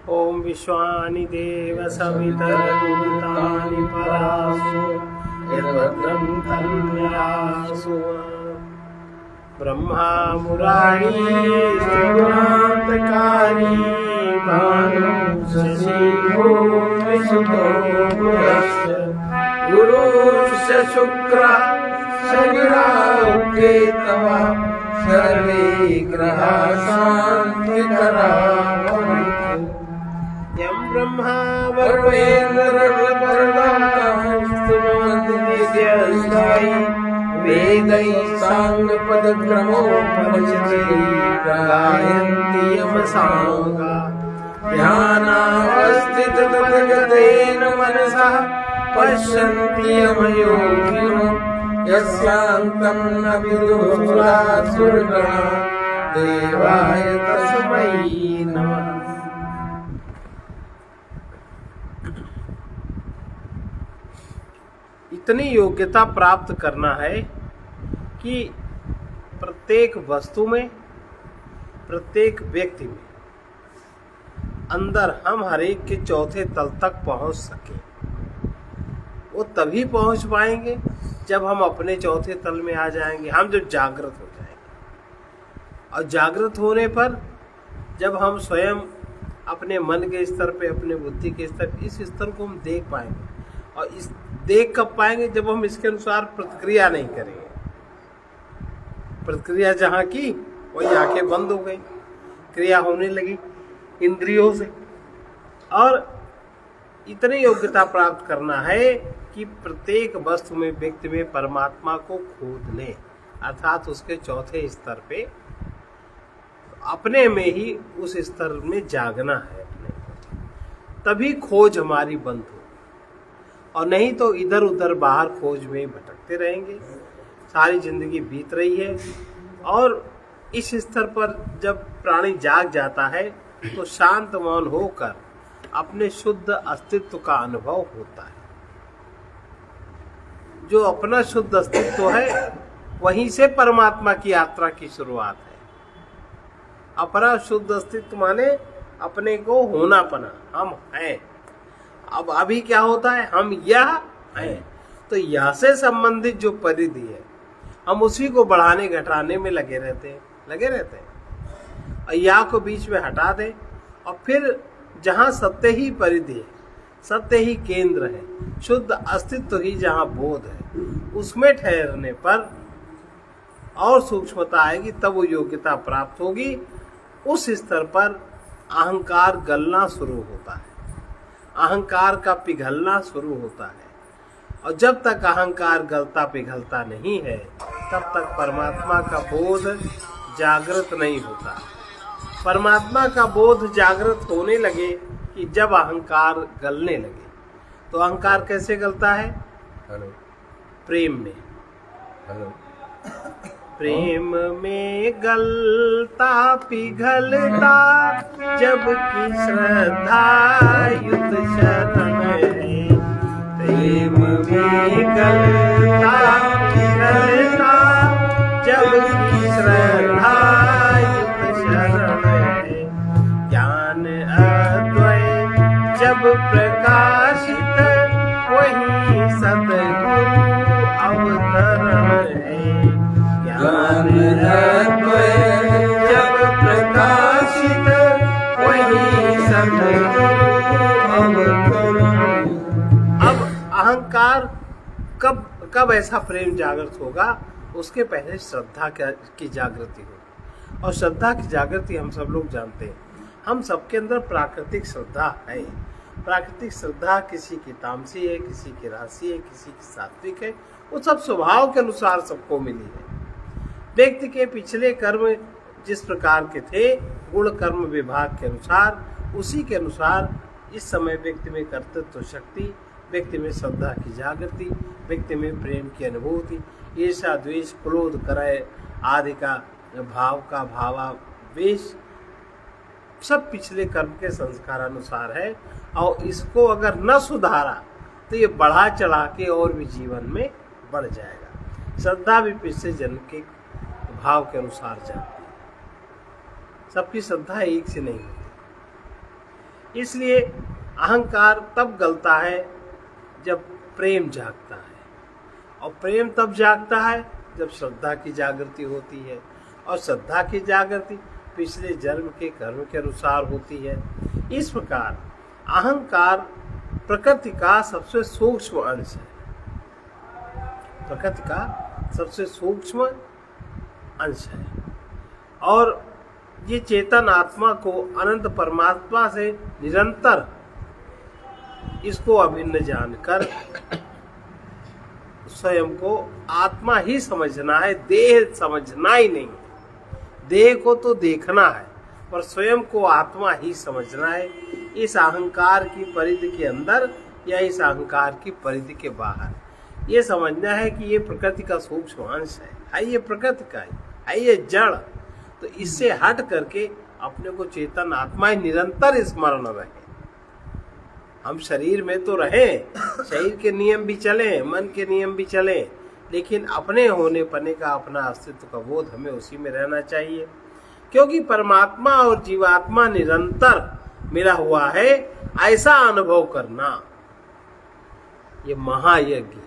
ओम विश्वानि देव सवितर्दुरितानि परासु यद्भद्रं तन्यासु ब्रह्मा मुरारी त्रिगुणान्तकारी भानु शशिभो विसुतो गुरश्च गुरुश्च शुक्रः शनिराहु केतवः सर्वे ग्रहाः शान्तिकराः भवन्तु। यं ब्रह्मा वरुणेन्द्ररुद्रस्तुमन्ति वेदैः साङ्गपदक्रमोपनिषदैः गायन्ति यमसाङ्गा ध्यानावस्थिततथगतेन मनसः पश्यन्ति यमयोगिनो यस्यान्तं न विदुरासुरगणा देवाय तस्मै नमः। इतनी योग्यता प्राप्त करना है कि प्रत्येक वस्तु में, प्रत्येक व्यक्ति में अंदर हम हर एक के चौथे तल तक पहुंच सके। वो तभी पहुंच पाएंगे जब हम अपने चौथे तल में आ जाएंगे, हम जब जागृत हो जाएंगे। और जागृत होने पर जब हम स्वयं अपने मन के स्तर पे, अपने बुद्धि के स्तर, इस स्तर को हम देख पाएंगे। और इस देख कब पाएंगे? जब हम इसके अनुसार प्रतिक्रिया नहीं करेंगे। प्रतिक्रिया जहाँ की वही आंखें बंद हो गई, क्रिया होने लगी इंद्रियों से। और इतनी योग्यता प्राप्त करना है कि प्रत्येक वस्तु में, व्यक्ति में परमात्मा को खोज लें, अर्थात उसके चौथे स्तर पे अपने में ही उस स्तर में जागना है अपने। तभी खोज हमारी बंद हो, और नहीं तो इधर उधर बाहर खोज में भटकते रहेंगे। सारी जिंदगी बीत रही है। और इस स्तर पर जब प्राणी जाग जाता है तो शांत मौन होकर अपने शुद्ध अस्तित्व का अनुभव होता है। जो अपना शुद्ध अस्तित्व है वहीं से परमात्मा की यात्रा की शुरुआत है। अपना शुद्ध अस्तित्व माने अपने को होना पना, हम हैं। अब अभी क्या होता है? हम यह हैं। तो यह से संबंधित जो परिधि है, हम उसी को बढ़ाने घटाने में लगे रहते हैं। और या को बीच में हटा दें, और फिर जहाँ सत्य ही परिधि है, सत्य ही केंद्र है, शुद्ध अस्तित्व ही जहाँ बोध है, उसमें ठहरने पर और सूक्ष्मता आएगी। तब वो योग्यता प्राप्त होगी। उस स्तर पर अहंकार गलना शुरू होता है, अहंकार का पिघलना शुरू होता है। और जब तक अहंकार गलता पिघलता नहीं है, तब तक परमात्मा का बोध जागृत नहीं होता। परमात्मा का बोध जागृत होने लगे कि जब अहंकार गलने लगे। तो अहंकार कैसे गलता है? हेलो, प्रेम में। हेलो, प्रेम में गलता पिघलता जबकि श्रद्धा युत शरण है। प्रेम में गलता पिघलता जबकि श्रद्धा युत शरण है। ज्ञान अद्वय जब प्रकाशित वही सद्गुरु अवतरण है। ज्ञान अद्वय जब प्रकाशित वही सद्गुरु अवतरण। अब अहंकार कब ऐसा प्रेम जागृत होगा? उसके पहले श्रद्धा की जागृति होगी। और श्रद्धा की जागृति हम सब लोग जानते हैं। हम सबके अंदर प्राकृतिक श्रद्धा है। प्राकृतिक श्रद्धा किसी की तामसी है, किसी की राशि है, किसी की सात्विक है। वो सब स्वभाव के अनुसार सबको मिली है। व्यक्ति के पिछले कर्म जिस प्रकार के थे, गुण कर्म विभाग के अनुसार, उसी के अनुसार इस समय व्यक्ति में कर्तृत्व शक्ति, व्यक्ति में श्रद्धा की जागृति, व्यक्ति में प्रेम की अनुभूति, ईर्षा द्वेष क्रोध क्रय आदि का भाव का भावावेश सब पिछले कर्म के संस्कार अनुसार है। और इसको अगर न सुधारा तो ये बढ़ा चढ़ा के और भी जीवन में बढ़ जाएगा। श्रद्धा भी पिछले जन्म के भाव के अनुसार जाती है। सबकी श्रद्धा एक से नहीं होती। इसलिए अहंकार तब गलता है जब प्रेम जागता है, और प्रेम तब जागता है जब श्रद्धा की जागृति होती है, और श्रद्धा की जागृति पिछले जन्म के कर्म के अनुसार होती है। इस प्रकार अहंकार प्रकृति का सबसे सूक्ष्म अंश है, प्रकृति का सबसे सूक्ष्म अंश है, और ये चेतन आत्मा को अनंत परमात्मा से निरंतर इसको अभिन्न जानकर स्वयं को आत्मा ही समझना है, देह समझना ही नहीं। देह को तो देखना है, पर स्वयं को आत्मा ही समझना है, इस अहंकार की परिधि के अंदर या इस अहंकार की परिधि के बाहर। ये समझना है कि ये प्रकृति का सूक्ष्म अंश है, ये प्रकृति का है, ये जड़। तो इससे हट करके अपने को चेतन आत्मा ही निरंतर स्मरण रहे। हम शरीर में तो रहें, शरीर के नियम भी चले, मन के नियम भी चले, लेकिन अपने होने पने का, अपना अस्तित्व का बोध हमें उसी में रहना चाहिए, क्योंकि परमात्मा और जीवात्मा निरंतर मिला हुआ है। ऐसा अनुभव करना ये महायज्ञ,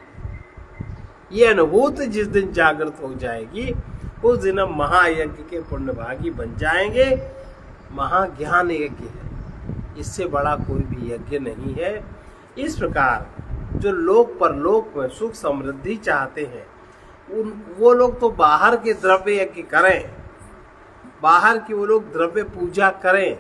ये अनुभूति जिस दिन जागृत हो जाएगी उस दिन हम महायज्ञ के पुण्यभागी बन जाएंगे। महाज्ञान यज्ञ है, इससे बड़ा कोई भी यज्ञ नहीं है। इस प्रकार जो लोक परलोक में सुख समृद्धि चाहते हैं वो लोग तो बाहर के द्रव्य यज्ञ करें, बाहर की वो लोग द्रव्य पूजा करें,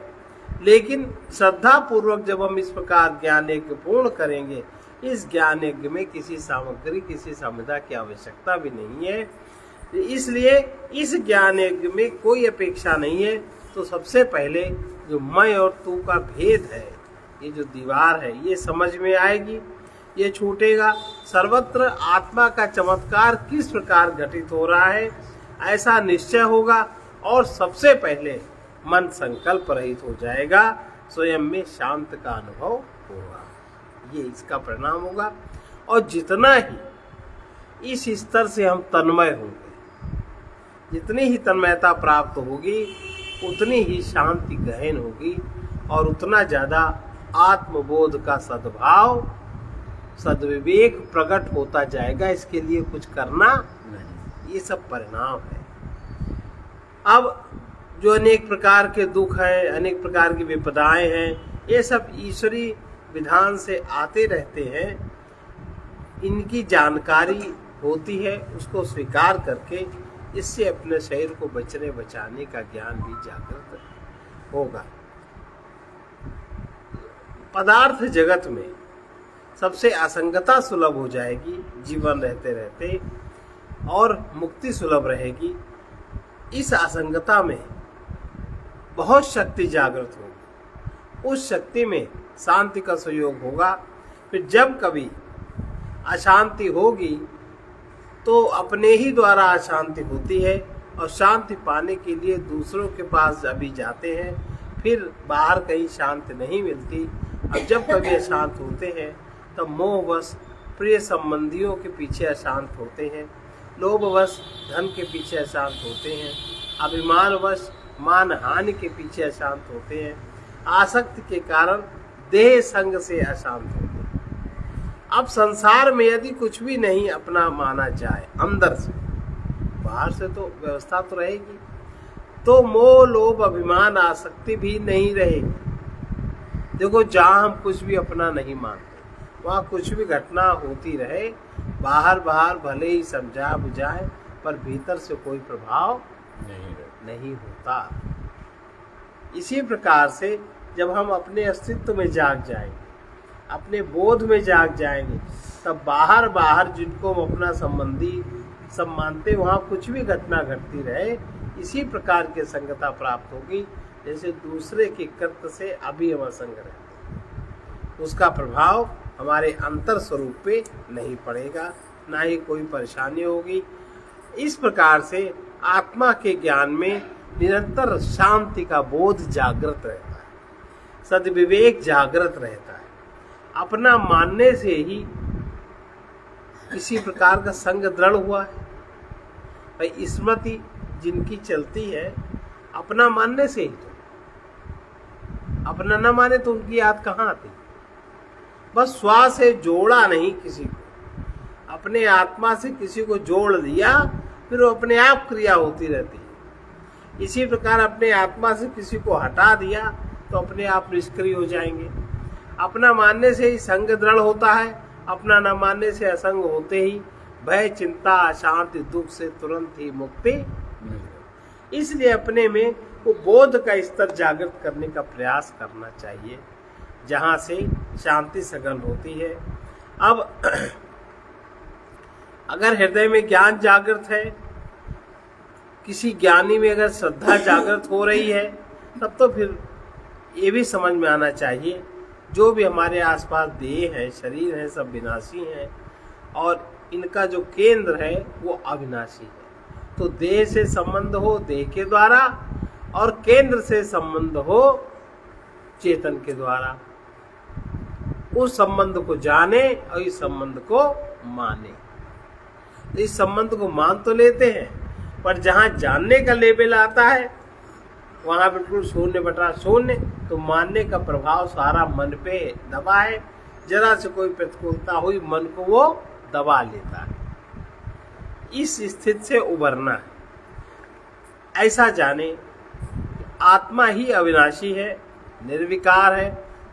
लेकिन श्रद्धा पूर्वक जब हम इस प्रकार ज्ञान यज्ञ पूर्ण करेंगे, इस ज्ञान यज्ञ में किसी सामग्री, किसी समुदाय की आवश्यकता भी नहीं है। इसलिए इस ज्ञान यज्ञ में कोई अपेक्षा नहीं है। तो सबसे पहले जो मैं और तू का भेद है, ये जो दीवार है, ये समझ में आएगी, ये छूटेगा। सर्वत्र आत्मा का चमत्कार किस प्रकार घटित हो रहा है ऐसा निश्चय होगा, और सबसे पहले मन संकल्प रहित हो जाएगा, स्वयं में शांत का अनुभव होगा, ये इसका परिणाम होगा। और जितना ही इस स्तर से हम तन्मय होंगे, जितनी ही तन्मयता प्राप्त होगी, उतनी ही शांति गहन होगी, और उतना ज्यादा आत्मबोध का सद्भाव, सद्विवेक प्रकट होता जाएगा। इसके लिए कुछ करना नहीं, ये सब परिणाम है। अब जो अनेक प्रकार के दुख हैं, अनेक प्रकार की विपदाएं हैं, ये सब ईश्वरीय विधान से आते रहते हैं। इनकी जानकारी होती है, उसको स्वीकार करके इससे अपने शरीर को बचने बचाने का ज्ञान भी जागृत होगा। पदार्थ जगत में सबसे असंगता सुलभ हो जाएगी जीवन रहते रहते, और मुक्ति सुलभ रहेगी। इस असंगता में बहुत शक्ति जागृत होगी, उस शक्ति में शांति का सहयोग होगा। फिर जब कभी अशांति होगी तो अपने ही द्वारा अशांति होती है, और शांति पाने के लिए दूसरों के पास अभी जाते हैं, फिर बाहर कहीं शांति नहीं मिलती। अब जब कभी अशांत होते हैं तब मोहवश प्रिय संबंधियों के पीछे अशांत होते हैं, लोभवश धन के पीछे अशांत होते हैं, अभिमानवश मान हानि के पीछे अशांत होते हैं, आसक्ति के कारण देह संग से अशांत होते हैं। अब संसार में यदि कुछ भी नहीं अपना माना जाए अंदर से, बाहर से तो व्यवस्था तो रहेगी, तो मोह लोभ अभिमान आसक्ति भी नहीं रहेगी। देखो, जहाँ हम कुछ भी अपना नहीं मानते, वहाँ कुछ भी घटना होती रहे, बाहर बाहर भले ही समझा बुझाए, पर भीतर से कोई प्रभाव नहीं होता। इसी प्रकार से जब हम अपने अस्तित्व में जाग जाएंगे, अपने बोध में जाग जाएंगे, तब बाहर बाहर जिनको हम अपना संबंधी सब मानते, वहाँ कुछ भी घटना घटती रहे, इसी प्रकार की संगता प्राप्त होगी जैसे दूसरे के कृत्य से अभी हम असंग रहते, उसका प्रभाव हमारे अंतर स्वरूप पे नहीं पड़ेगा, ना ही कोई परेशानी होगी। इस प्रकार से आत्मा के ज्ञान में निरंतर शांति का बोध जागृत रहता है, सद्विवेक जागृत रहता है। अपना मानने से ही किसी प्रकार का संग दृढ़ हुआ है। भाई स्मृति जिनकी चलती है अपना मानने से ही, तो अपना न माने तो उनकी याद कहाँ आती। बस स्व से जोड़ा नहीं किसी को, अपने आत्मा से किसी को जोड़ दिया, फिर वो अपने आप क्रिया होती रहती है। इसी प्रकार अपने आत्मा से किसी को हटा दिया तो अपने आप निष्क्रिय हो जाएंगे। अपना मानने से ही संग दृढ़ होता है, अपना न मानने से असंग होते ही भय, चिंता, अशांति, दुख से तुरंत ही मुक्ति मिलेगी। इसलिए अपने में वो बोध का स्तर जागृत करने का प्रयास करना चाहिए, जहां से शांति सघन होती है। अब अगर हृदय में ज्ञान जागृत है, किसी ज्ञानी में अगर श्रद्धा जागृत हो रही है, तब तो फिर ये भी समझ में आना चाहिए जो भी हमारे आसपास देह है, शरीर है, सब विनाशी हैं और इनका जो केंद्र है वो अविनाशी है। तो देह से संबंध हो देह के द्वारा और केंद्र से संबंध हो चेतन के द्वारा। उस संबंध को जाने और इस संबंध को माने। इस संबंध को मान तो लेते हैं, पर जहां जानने का लेवल आता है वहां बिल्कुल शून्य बटा शून्य, तो मानने का प्रभाव सारा मन पे दबा है। जरा से कोई प्रतिकूलता हुई मन को वो दबा लेता है। इस स्थिति से उबरना है। ऐसा जाने आत्मा ही अविनाशी है, निर्विकार है,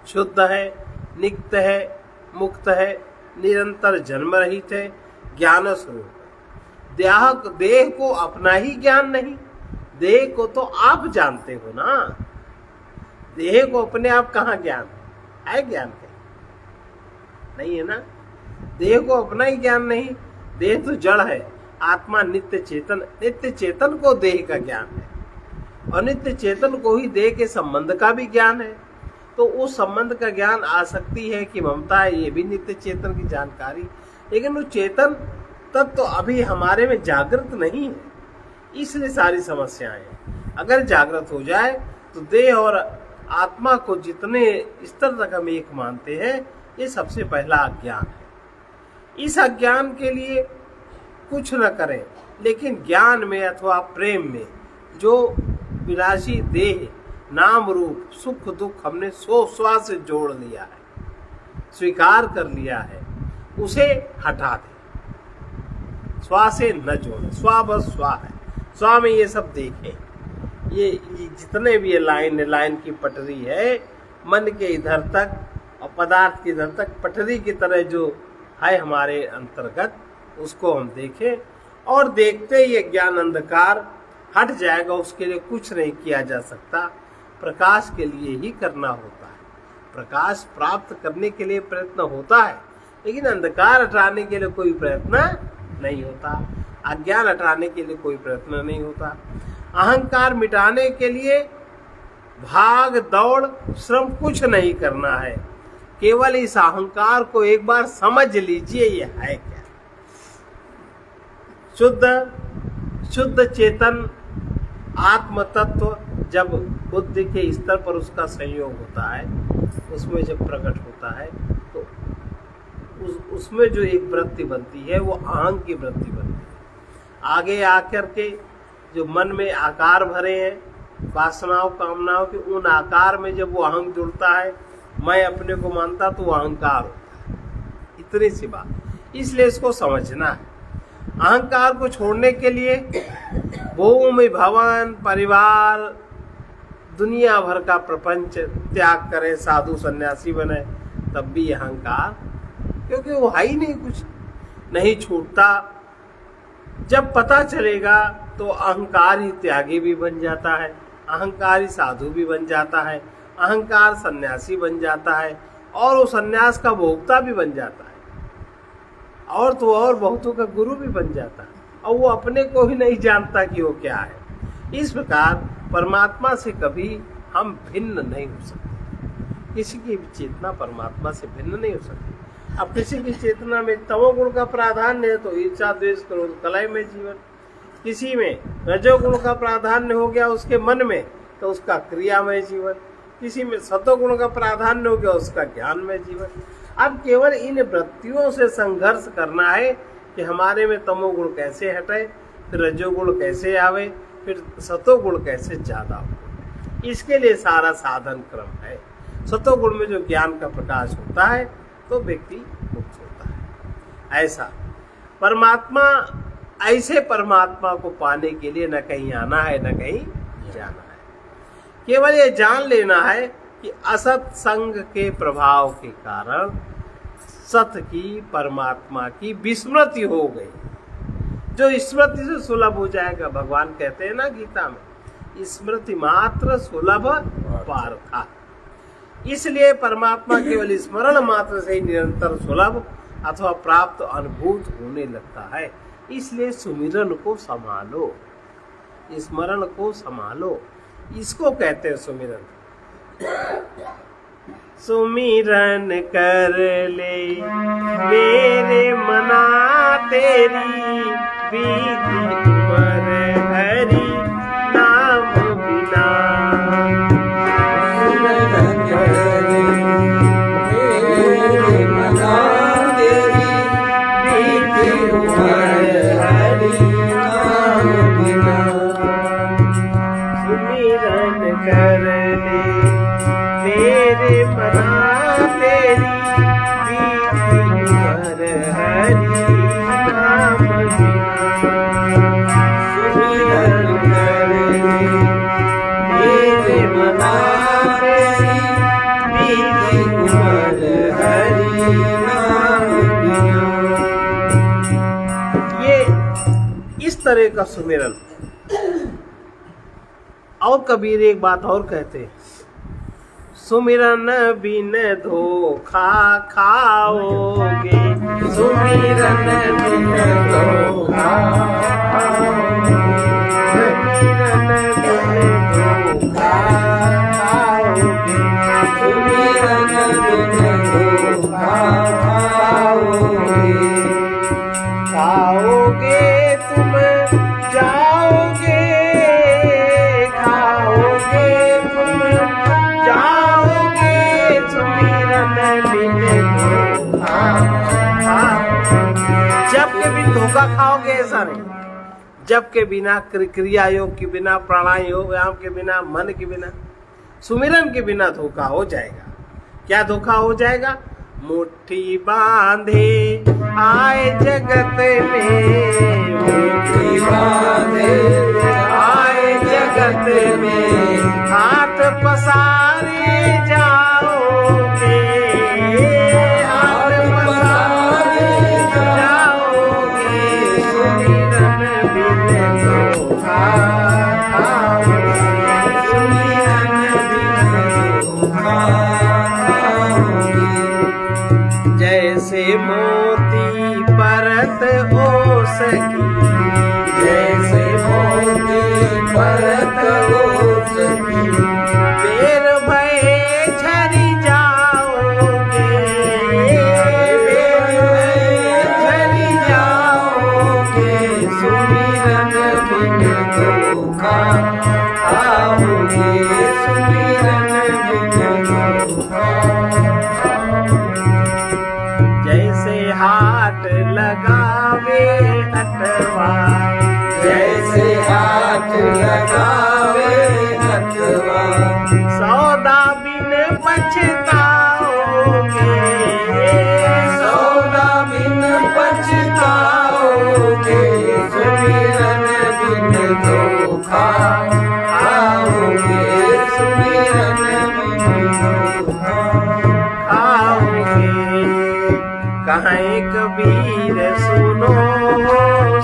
शुद्ध है, नित्य है, मुक्त है, निरंतर जन्म रहित है, ज्ञान स्वरूप है। देह को अपना ही ज्ञान नहीं, देह को तो आप जानते हो ना। देह को अपने आप कहाँ ज्ञान है ज्ञान है नहीं है ना। देह को अपना ही ज्ञान नहीं, देह तो जड़ है, आत्मा नित्य चेतन, नित्य चेतन को देह का ज्ञान है और नित्य चेतन को ही देह के संबंध का भी ज्ञान है। तो उस संबंध का ज्ञान आसक्ति है कि ममता है, ये भी नित्य चेतन की जानकारी, लेकिन वो चेतन तब तो अभी हमारे में जागृत नहीं है, इसलिए सारी समस्याएं हैं। अगर जागृत हो जाए तो देह और आत्मा को जितने स्तर तक हम एक मानते हैं, ये सबसे पहला अज्ञान है। इस अज्ञान के लिए कुछ न करें, लेकिन ज्ञान में अथवा प्रेम में जो विनाशी देह नाम रूप सुख दुख हमने स्व से जोड़ लिया है, स्वीकार कर लिया है, उसे हटा दे। स्व से न जोड़े, स्व बस स्व है, स्व में ये सब देखें। ये जितने भी ये लाइन की पटरी है, मन के इधर तक और पदार्थ के इधर तक पटरी की तरह जो है हमारे अंतर्गत, उसको हम देखें और देखते ये ज्ञान अंधकार हट जाएगा। उसके लिए कुछ नहीं किया जा सकता, प्रकाश के लिए ही करना होता है। प्रकाश प्राप्त करने के लिए प्रयत्न होता है, लेकिन अंधकार हटाने के लिए कोई प्रयत्न नहीं होता, अज्ञान हटाने के लिए कोई प्रयत्न नहीं होता। अहंकार मिटाने के लिए भाग दौड़ श्रम कुछ नहीं करना है, केवल इस अहंकार को एक बार समझ लीजिए ये है क्या। शुद्ध चेतन आत्म तत्व जब बुद्धि के स्तर पर उसका संयोग होता है, उसमें जब प्रकट होता है, तो उसमें जो एक वृत्ति बनती है वो अहंग की वृत्ति बनती है। आगे आकर के जो मन में आकार भरे हैं वासनाओं कामनाओं के, उन आकार में जब वो अहंग जुड़ता है, मैं अपने को मानता, तो वो अहंकार होता है। इतनी सी बात, इसलिए इसको समझना है। अहंकार को छोड़ने के लिए भूमि भवन परिवार दुनिया भर का प्रपंच त्याग करें, साधु सन्यासी बने, तब भी अहंकार, क्योंकि वो है ही नहीं, कुछ नहीं छूटता। जब पता चलेगा तो अहंकार ही त्यागी भी बन जाता है, अहंकार ही साधु भी बन जाता है, अहंकार सन्यासी बन जाता है और वो सन्यास का भोक्ता भी बन जाता है, और तो और बहुतों का गुरु भी बन जाता है, और वो अपने को ही नहीं जानता कि वो क्या है। इस प्रकार परमात्मा से कभी हम भिन्न नहीं हो सकते, किसी की भी चेतना परमात्मा से भिन्न नहीं हो सकती। अब किसी की चेतना में तमोगुण का प्राधान्य है तो ईर्ष्या द्वेष क्रोध कलह में जीवन, किसी में रजोगुण का प्राधान्य हो गया उसके मन में तो उसका क्रियामय जीवन, किसी में सतोगुण का प्राधान्य हो गया उसका ज्ञानमय जीवन। अब केवल इन वृत्तियों से संघर्ष करना है कि हमारे में तमोगुण कैसे हटे, फिर रजोगुण कैसे आवे, फिर सतोगुण कैसे ज्यादा हो। इसके लिए सारा साधन क्रम है। सतोगुण में जो ज्ञान का प्रकाश होता है तो व्यक्ति मुक्त होता है। ऐसा परमात्मा, ऐसे परमात्मा को पाने के लिए न कहीं आना है न कहीं जाना है। केवल ये जान लेना है कि असत संग के प्रभाव के कारण सत की, परमात्मा की विस्मृति हो गई। जो स्मृति से सुलभ हो जाएगा, भगवान कहते हैं ना गीता में, स्मृति मात्र सुलभ पार्था। इसलिए परमात्मा केवल स्मरण मात्र से ही निरंतर सुलभ अथवा प्राप्त अनुभूत होने लगता है। इसलिए सुमिरन को संभालो, स्मरण को संभालो, इसको कहते हैं सुमिरन। सुमिरन कर ले मेरे मना तेरी, बीती उमर हरि नाम बिना। सुमिरन कर मेरे मना तेरी, बीती उमर हरि नाम बिना। सुमिरन कर ले मेरे मना तेरी, बीती उमर हरि नाम बिना। सुमिरन कर ले मेरे मना तेरी, बीती उमर हरि नाम बिना। ये इस तरह का सुमिरन। और कबीर एक बात और कहते हैं, सुमिरन बिन धोखा खाओगे, सुमिरन बिन धोखा खाओगे, सुमिरन बिन धोखा खाओगे, सुमिरन बिन धोखा खाओगे। खाओगे तुम जाओगे, खाओगे तुम जाओगे, सुमिरन बिन धोखा खाओगे। जब के बिन धोखा खाओगे ऐसा नहीं, जब के बिना, क्रिया योग के बिना, प्राणायाम के बिना, मन के बिना, सुमिरन के बिना धोखा हो जाएगा। क्या धोखा हो जाएगा? मुट्ठी बांधे आए जगत में, मुट्ठी बांधे आए जगत में, हाथ पसारे जाओगे, हाथ पसारे जाओगे, सुमिरन बिन धोखा खाओगे, सुमिरन बिन धोखा खाओगे। जैसे मोती परत हो सकी, जैसे मोती परत हो सकी, बेर भये झरी जाओगे, बेर भये झरी जाओगे, सुमिरन बिन धोखा खाओगे, सुमिरन बिन धोखा खाओगे। जैसे हाथ लगावे हथवा, जैसे हाथ लगावे हथवा, सौदा बिन पछताओगे, सौदा बिन पछताओगे, सुमिरन बिन धोखा खाओगे, सुमिरन बिन धोखा खाओगे। कहें कबीर सुनो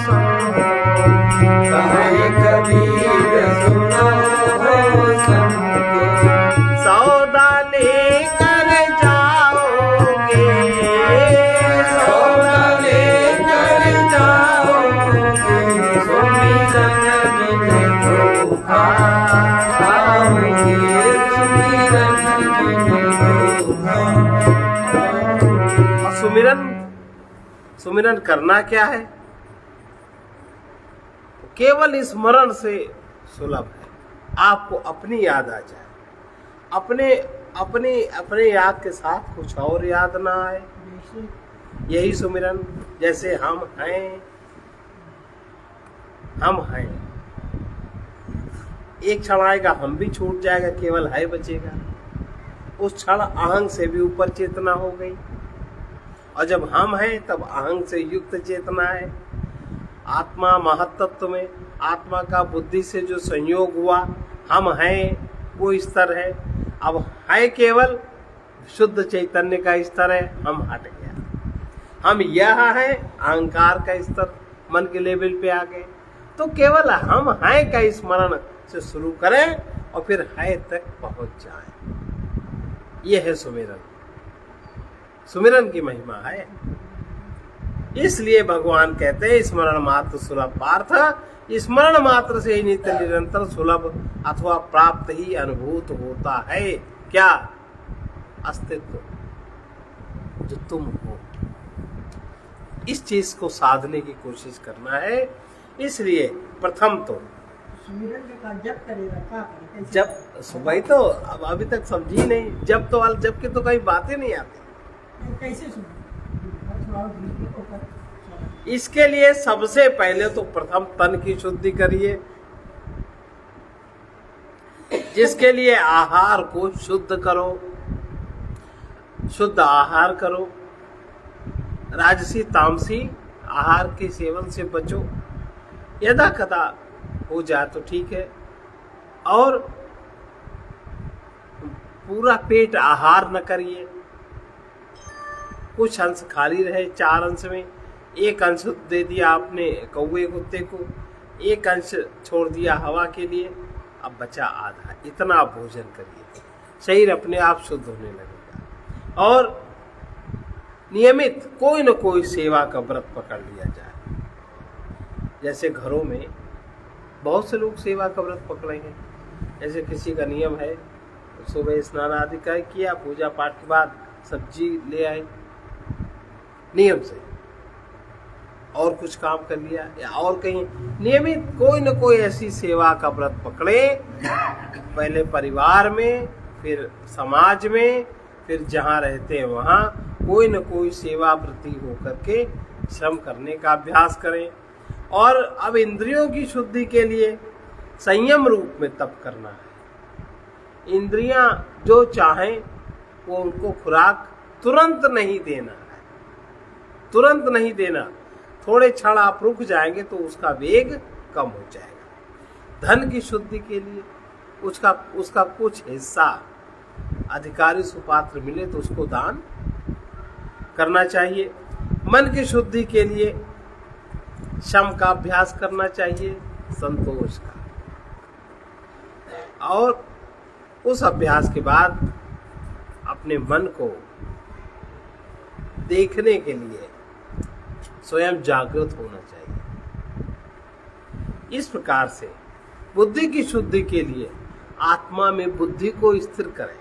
सुनो, कहें कबीर सुनो सुनो, सौदा लेकर जाओगे, सौदा लेकर जाओगे, सुमिरन बिन धोखा खाओगे, सुमिरन बिन धोखा। सुमिरन, सुमिरन करना क्या है? केवल स्मरण से सुलभ है। आपको अपनी याद आ जाए, अपने अपने अपने याद के साथ कुछ और याद ना आए, यही सुमिरन। जैसे हम हैं, हम हैं, एक क्षण आएगा हम भी छूट जाएगा, केवल है बचेगा। उस क्षण अहंग से भी ऊपर चेतना हो गई, और जब हम हैं तब अहंग से युक्त चेतना है। आत्मा महत्त्व में आत्मा का बुद्धि से जो संयोग हुआ, हम हैं वो स्तर है। अब है केवल शुद्ध चैतन्य का स्तर है, हम हट गया। हम यह है अहंकार का स्तर, मन के लेवल पे आ गए। तो केवल हम हैं का स्मरण से शुरू करें और फिर है तक पहुंच जाएं। यह है सुमिरन। सुमिरन की महिमा है। इसलिए भगवान कहते हैं स्मरण मात्र सुलभ पार्थ, स्मरण मात्र से ही नित्य निरंतर सुलभ अथवा प्राप्त ही अनुभूत होता है। क्या? अस्तित्व जो तुम हो। इस चीज को साधने की कोशिश करना है। इसलिए प्रथम तो जब करेगा क्या करेगा? जब सुबह तो अब अभी तक समझी नहीं, जब तो जब की तो कई बातें नहीं आती। कैसे सुनो? इसके लिए सबसे पहले तो प्रथम तन की शुद्धि करिए, जिसके लिए आहार को शुद्ध करो, शुद्ध आहार करो। राजसी तामसी आहार के सेवन से बचो। यदा कदा हो जाए तो ठीक है, और पूरा पेट आहार न करिए। कुछ अंश खाली रहे, 4 अंश में 1 अंश दे दिया आपने कौवे कुत्ते को, 1 अंश छोड़ दिया हवा के लिए, अब बचा आधा। इतना भोजन करिए, शरीर अपने आप शुद्ध होने लगेगा। और नियमित कोई न कोई सेवा का व्रत पकड़ लिया जाए। जैसे घरों में बहुत से लोग सेवा का व्रत पकड़े हैं। जैसे किसी का नियम है सुबह स्नान आदि का किया, पूजा पाठ के बाद सब्जी ले आए नियम से, और कुछ काम कर लिया, या और कहीं नियमित कोई न कोई ऐसी सेवा का व्रत पकड़े। पहले परिवार में, फिर समाज में, फिर जहाँ रहते हैं वहाँ कोई न कोई सेवा वृत्ति होकर के श्रम करने का अभ्यास करें। और अब इंद्रियों की शुद्धि के लिए संयम रूप में तप करना है। इंद्रियां जो चाहें वो उनको खुराक तुरंत नहीं देना है, तुरंत नहीं देना। थोड़े क्षण आप रुक जाएंगे तो उसका वेग कम हो जाएगा। धन की शुद्धि के लिए उसका कुछ हिस्सा अधिकारी सुपात्र मिले तो उसको दान करना चाहिए। मन की शुद्धि के लिए शम का अभ्यास करना चाहिए, संतोष का। और उस अभ्यास के बाद अपने मन को देखने के लिए स्वयं जागृत होना चाहिए। इस प्रकार से बुद्धि की शुद्धि के लिए आत्मा में बुद्धि को स्थिर करें।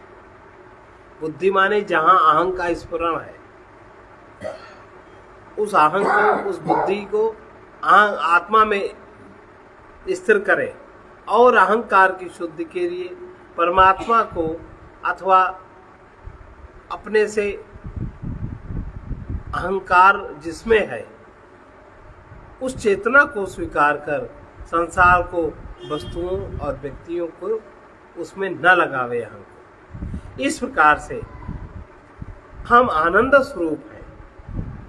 बुद्धि माने जहां अहंग का स्फुरण है, उस अहंग को, उस बुद्धि को आत्मा में स्थिर करें। और अहंकार की शुद्धि के लिए परमात्मा को अथवा अपने से अहंकार जिसमें है उस चेतना को स्वीकार कर संसार को, वस्तुओं और व्यक्तियों को उसमें न लगावे अहंकार। इस प्रकार से हम आनंद स्वरूप हैं,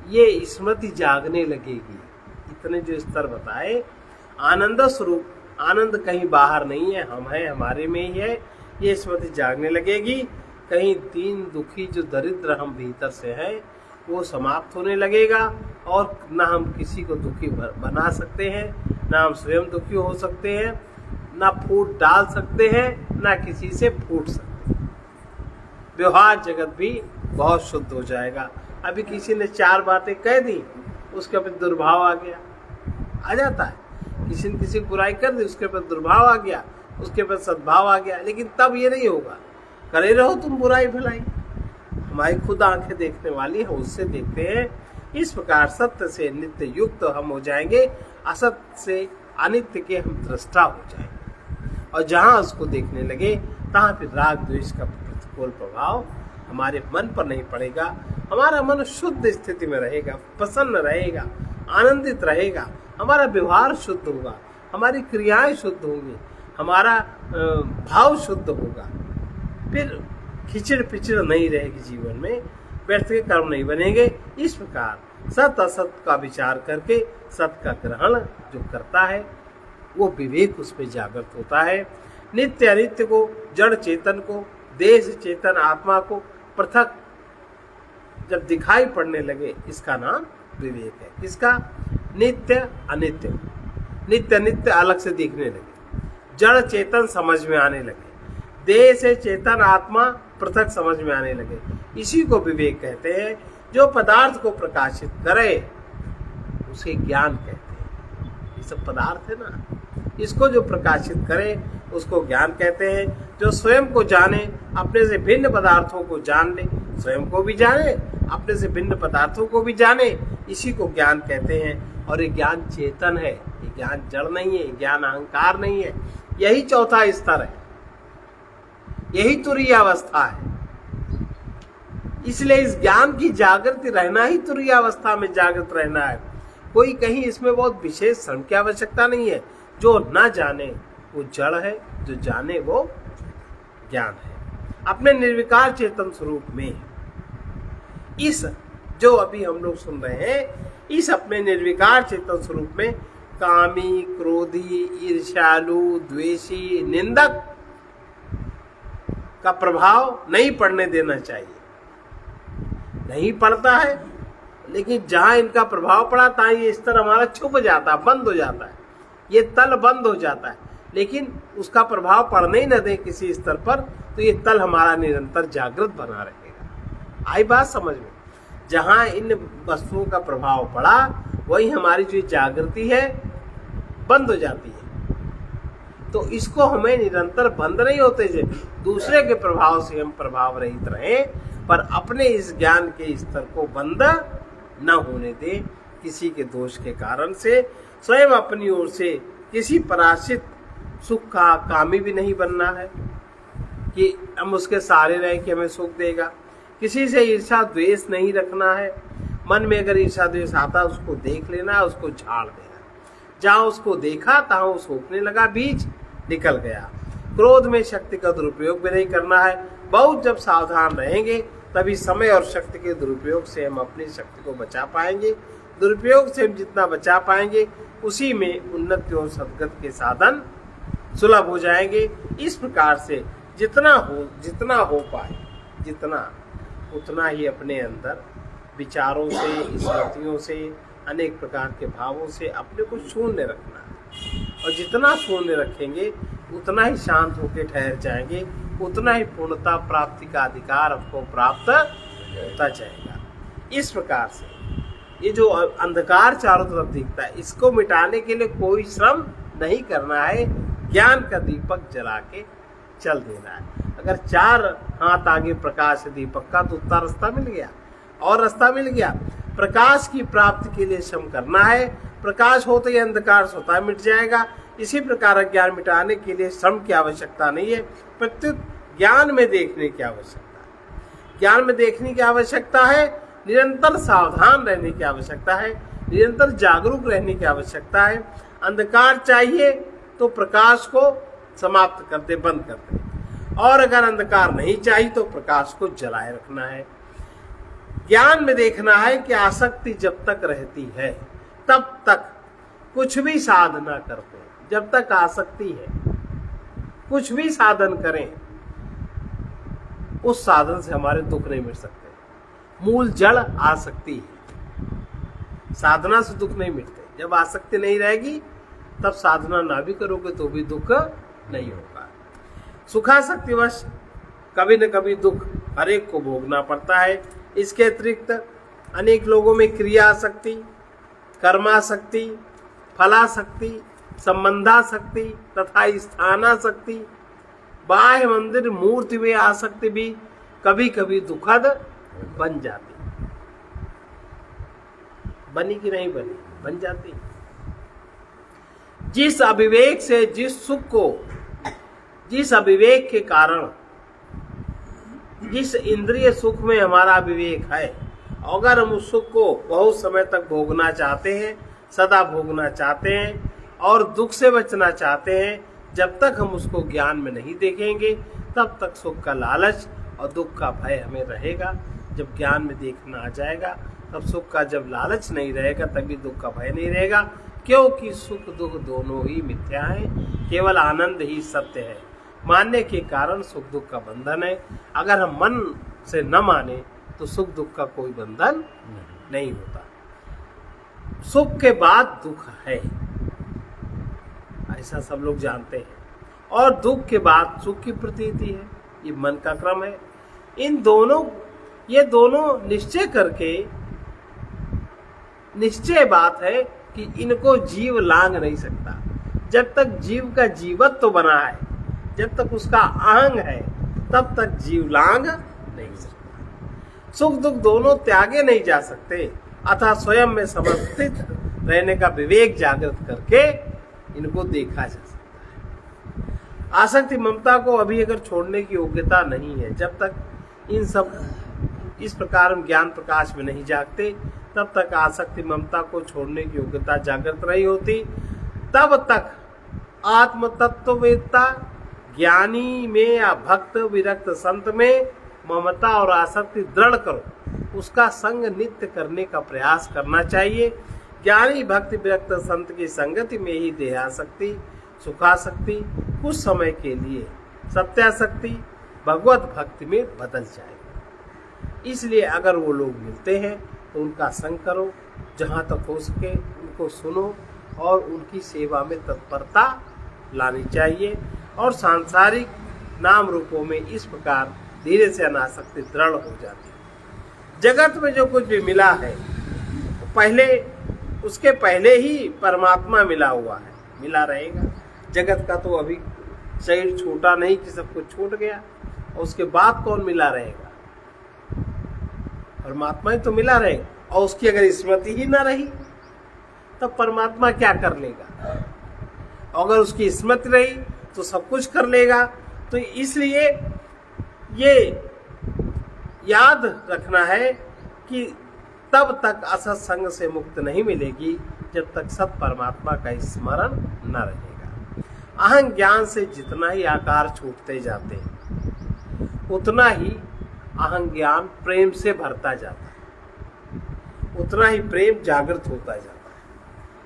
ये स्मृति जागने लगेगी। इतने जो स्तर बताए, आनंद स्वरूप, आनंद कहीं बाहर नहीं है, हम हैं, हमारे में ही है। ये स्मृति जागने लगेगी। कहीं दीन दुखी जो दरिद्र हम भीतर से हैं वो समाप्त होने लगेगा, और ना हम किसी को दुखी बना सकते हैं, ना हम स्वयं दुखी हो सकते हैं, ना फूट डाल सकते हैं, ना किसी से फूट सकते हैं। व्यवहार जगत भी बहुत शुद्ध हो जाएगा। अभी किसी ने 4 बातें कह दी, उसके ऊपर दुर्भाव आ जाता है। किसी ने किसी बुराई कर दी, उसके ऊपर दुर्भाव आ गया, उसके ऊपर सद्भाव आ गया। लेकिन तब ये नहीं होगा, करे रहो तुम बुराई भलाई। हमारी खुद आंखें देखने वाली है, उससे देखते हैं। इस प्रकार सत्य से नित्य युक्त हम हो जाएंगे, असत्य से अनित्य के हम दृष्टा हो जाएंगे। और जहाँ उसको देखने लगे तहाँ फिर राग द्वेष का प्रतिकूल प्रभाव हमारे मन पर नहीं पड़ेगा। हमारा मन शुद्ध स्थिति में रहेगा, प्रसन्न रहेगा, आनंदित रहेगा। हमारा व्यवहार शुद्ध होगा, हमारी क्रियाएं शुद्ध होंगी, हमारा भाव शुद्ध होगा, फिर खिचड़ पिचड़ नहीं रहेगी जीवन में, व्यर्थ के कर्म नहीं बनेंगे। इस प्रकार सत असत का विचार करके सत का ग्रहण जो करता है वो विवेक उसमें जागृत होता है। नित्य अनित्य को, जड़ चेतन को, देश चेतन आत्मा को पृथक जब दिखाई पड़ने लगे, इसका नाम विवेक है। किसका? नित्य अनित्य, नित्य अनित्य अलग से दिखने लगे, जड़ चेतन समझ में आने लगे, देह से चेतन आत्मा पृथक समझ में आने लगे, इसी को विवेक कहते हैं। जो पदार्थ को प्रकाशित करे उसे ज्ञान कहते हैं। ये सब पदार्थ है ना, इसको जो प्रकाशित करे उसको ज्ञान कहते हैं। जो स्वयं को जाने, अपने से भिन्न पदार्थों को जान ले, स्वयं को भी जाने, अपने से भिन्न पदार्थों को भी जाने, इसी को ज्ञान कहते हैं। और ये ज्ञान चेतन है, ये ज्ञान जड़ नहीं है, ये ज्ञान अहंकार नहीं है। यही चौथा स्तर है, यही तुरीय अवस्था है। इसलिए इस ज्ञान की जागृति रहना ही तुरीय अवस्था में जागृत रहना है। कोई कहीं इसमें बहुत विशेष श्रम की आवश्यकता नहीं है। जो ना जाने वो जड़ है, जो जाने वो ज्ञान है। अपने निर्विकार चेतन स्वरूप में इस जो अभी हम लोग सुन रहे हैं, इस अपने निर्विकार चेतन स्वरूप में कामी, क्रोधी, ईर्ष्यालु, द्वेषी, निंदक का प्रभाव नहीं पड़ने देना चाहिए। नहीं पड़ता है, लेकिन जहां इनका प्रभाव पड़ा तहां ये स्तर हमारा छुप जाता है, बंद हो जाता है, ये तल बंद हो जाता है। लेकिन उसका प्रभाव पड़ने ही न दे किसी स्तर पर, तो ये तल हमारा निरंतर जागृत बना रहेगा। आई बात समझ में? जहां इन वस्तुओं का प्रभाव पड़ा वही हमारी जो जागृति है बंद हो जाती है। तो इसको हमें निरंतर बंद नहीं होते, दूसरे के प्रभाव से हम प्रभाव रहित रहें, पर अपने इस ज्ञान के स्तर को बंद न होने दें किसी के दोष के कारण से। स्वयं अपनी ओर से किसी पराश्रित सुख का कामी भी नहीं बनना है कि हम उसके सहारे रहे कि हमें सुख देगा। किसी से ईर्ष्या द्वेष नहीं रखना है। मन में अगर ईर्ष्या द्वेष आता उसको देख लेना है, उसको झाड़ देना। जहाँ उसको देखा तहाँ वो सूखने लगा, बीज निकल गया। क्रोध में शक्ति का दुरुपयोग भी नहीं करना है। बहुत जब सावधान रहेंगे तभी समय और शक्ति के दुरुपयोग से हम अपनी शक्ति को बचा पाएंगे। दुरुपयोग से हम जितना बचा पाएंगे उसी में उन्नति और सद्गति के साधन सुलभ हो जाएंगे। इस प्रकार से जितना हो पाए, जितना उतना ही अपने अंदर विचारों से, स्मृतियों से, अनेक प्रकार के भावों से अपने को शून्य रखना है। और जितना शून्य रखेंगे उतना ही शांत होकर ठहर जाएंगे, उतना ही पूर्णता प्राप्ति का अधिकार आपको प्राप्त होता जाएगा। इस प्रकार से ये जो अंधकार चारों तरफ दिखता है, इसको मिटाने के लिए कोई श्रम नहीं करना है। ज्ञान का दीपक जला के चल देना है। अगर 4 हाथ आगे प्रकाश है दीपक का, तो उतना रास्ता मिल गया और रास्ता मिल गया। प्रकाश की प्राप्ति के लिए श्रम करना है। प्रकाश होते ही अंधकार स्वतः मिट जाएगा। इसी प्रकार ज्ञान मिटाने के लिए श्रम की आवश्यकता नहीं है, प्रत्युत ज्ञान में देखने की आवश्यकता है। ज्ञान में देखने की आवश्यकता है, निरंतर सावधान रहने की आवश्यकता है, निरंतर जागरूक रहने की आवश्यकता है। अंधकार चाहिए तो प्रकाश को समाप्त कर दे, बंद कर दे। और अगर अंधकार नहीं चाहिए तो प्रकाश को जलाए रखना है। ज्ञान में देखना है कि आसक्ति जब तक रहती है तब तक कुछ भी साधना करते हैं। जब तक आसक्ति है, कुछ भी साधन करें, उस साधन से हमारे दुख नहीं मिट सकते। मूल जड़ आसक्ति है, साधना से दुख नहीं मिटते। जब आसक्ति नहीं रहेगी तब साधना ना भी करोगे तो भी दुख नहीं होगा। सुखासक्तिवश कभी न कभी दुख हर एक को भोगना पड़ता है। इसके अतिरिक्त अनेक लोगों में क्रियाशक्ति, कर्माशक्ति, फलाशक्ति, संबंधाशक्ति तथा स्थानाशक्ति, बाह्य मंदिर मूर्ति में आसक्ति भी कभी कभी दुखद बन जाती। बनी कि नहीं बनी? बन जाती। जिस अविवेक से, जिस सुख को, जिस अविवेक के कारण, जिस इंद्रिय सुख में हमारा विवेक है, अगर हम उस सुख को बहुत समय तक भोगना चाहते हैं, सदा भोगना चाहते हैं और दुख से बचना चाहते हैं, जब तक हम उसको ज्ञान में नहीं देखेंगे तब तक सुख का लालच और दुख का भय हमें रहेगा। जब ज्ञान में देखना आ जाएगा तब सुख का जब लालच नहीं रहेगा तभी दुख का भय नहीं रहेगा, क्योंकि सुख दुख दोनों ही मिथ्या है, केवल आनंद ही सत्य है। मानने के कारण सुख दुख का बंधन है। अगर हम मन से न माने तो सुख दुख का कोई बंधन नहीं होता। सुख के बाद दुख है, ऐसा सब लोग जानते हैं, और दुख के बाद सुख की प्रतीति है, ये मन का क्रम है। ये दोनों निश्चय करके, निश्चय बात है कि इनको जीव लांग नहीं सकता। जब तक जीव का जीवत्व बना है, जब तक उसका अहंग है, तब तक जीव लांग नहीं सकता। सुख दुख दोनों त्यागे नहीं जा सकते, अतः स्वयं में समर्पित रहने का विवेक जागृत करके इनको देखा जा सकता है। आसक्ति ममता को अभी अगर छोड़ने की योग्यता नहीं है, जब तक इन सब इस प्रकार हम ज्ञान प्रकाश में नहीं जागते, तब तक आसक्ति ममता को छोड़ने की योग्यता जागृत नहीं होती। तब तक आत्म तत्ववेत्ता ज्ञानी में या भक्त विरक्त संत में ममता और आसक्ति दृढ़ करो, उसका संग नित्य करने का प्रयास करना चाहिए। ज्ञानी भक्ति विरक्त संत की संगति में ही देहासक्ति सुखासक्ति कुछ समय के लिए सत्यासक्ति भगवत भक्ति में बदल जाएगी। इसलिए अगर वो लोग मिलते हैं तो उनका संग करो, जहाँ तक हो सके उनको सुनो और उनकी सेवा में तत्परता लानी चाहिए, और सांसारिक नाम रूपों में इस प्रकार धीरे से अनासक्ति दृढ़ हो जाती है। जगत में जो कुछ भी मिला है उसके पहले ही परमात्मा मिला हुआ है, मिला रहेगा। जगत का तो अभी शरीर छोटा नहीं कि सब कुछ छूट गया, और उसके बाद कौन मिला रहेगा? परमात्मा ही तो मिला रहेगा, और उसकी अगर स्मृति ही ना रही तब परमात्मा क्या कर लेगा? अगर उसकी स्मृति रही तो सब कुछ कर लेगा। तो इसलिए ये याद रखना है कि तब तक असत संग से मुक्त नहीं मिलेगी जब तक सत परमात्मा का स्मरण न रहेगा। अहं ज्ञान से जितना ही आकार छूटते जाते हैं उतना ही अहं ज्ञान प्रेम से भरता जाता है, उतना ही प्रेम जागृत होता जाता